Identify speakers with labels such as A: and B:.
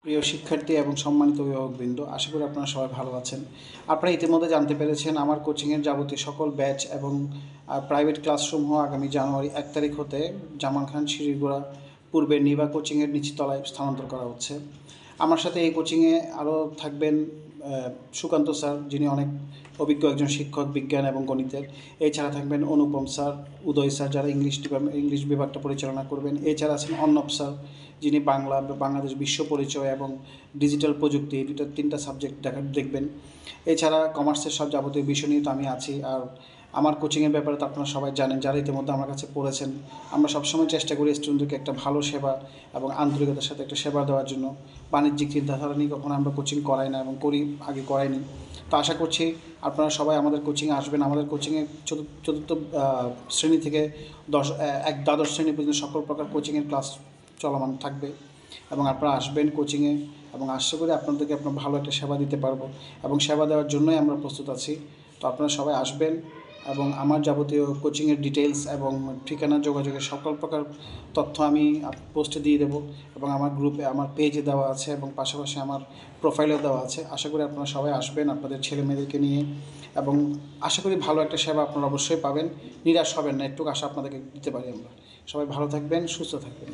A: প্রিয় শিক্ষার্থী এবং সম্মানিত অভিভাবকবৃন্দ, আশা করি আপনারা সবাই ভালো আছেন। আপনারা ইতিমধ্যে জানতে পেরেছেন আমার কোচিংয়ের যাবতীয় সকল ব্যাচ এবং প্রাইভেট ক্লাসসমূহ আগামী জানুয়ারি 1 তারিখ হতে জামান খান শিরিগুড়া পূর্বের নিভা কোচিংয়ের নিচতলায় স্থানান্তর করা হচ্ছে। আমার সাথে এই কোচিংয়ে আরও থাকবেন সুকান্ত স্যার, যিনি অনেক অভিজ্ঞ একজন শিক্ষক বিজ্ঞান এবং গণিতের। এছাড়া থাকবেন অনুপম স্যার, উদয় স্যার, যারা ইংলিশ বিভাগটা পরিচালনা করবেন। এছাড়া আছেন অর্ণব স্যার, যিনি বাংলাদেশ বিশ্ব পরিচয় এবং ডিজিটাল প্রযুক্তি এই তিনটা সাবজেক্ট দেখবেন। এছাড়া কমার্সের সব যাবতীয় বিষয় নিয়ে তো আমি আছি। আর আমার কোচিংয়ের ব্যাপারে তো আপনারা সবাই জানেন, যারা ইতিমধ্যে আমার কাছে পড়েছেন। আমরা সবসময় চেষ্টা করি স্টুডেন্টদেরকে একটা ভালো সেবা এবং আন্তরিকতার সাথে একটা সেবা দেওয়ার জন্য। বাণিজ্যিক চিন্তাধারা নিয়ে কখনো আমরা কোচিং করাই না এবং আগে করাইনি। তো আশা করছি আপনারা সবাই আমাদের কোচিংয়ে আসবেন। আমাদের কোচিংয়ে চতুর্থ শ্রেণী থেকে দ্বাদশ শ্রেণী পর্যন্ত সকল প্রকার কোচিংয়ের ক্লাস চলমান থাকবে এবং আপনারা আসবেন কোচিংয়ে, এবং আশা করি আপনাদেরকে আপনার ভালো একটা সেবা দিতে পারবো এবং সেবা দেওয়ার জন্যই আমরা প্রস্তুত আছি। তো আপনারা সবাই আসবেন এবং আমার যাবতীয় কোচিংয়ের ডিটেলস এবং ঠিকানা, যোগাযোগের সকল প্রকার তথ্য আমি পোস্টে দিয়ে দেবো এবং আমার গ্রুপে, আমার পেজে দেওয়া আছে এবং পাশাপাশি আমার প্রোফাইলেও দেওয়া আছে। আশা করি আপনারা সবাই আসবেন আপনাদের ছেলে মেয়েদেরকে নিয়ে, এবং আশা করি ভালো একটা সেবা আপনারা অবশ্যই পাবেন। নিরাশ হবেন না, একটু আশা আপনাদেরকে দিতে পারি আমরা। সবাই ভালো থাকবেন, সুস্থ থাকবেন।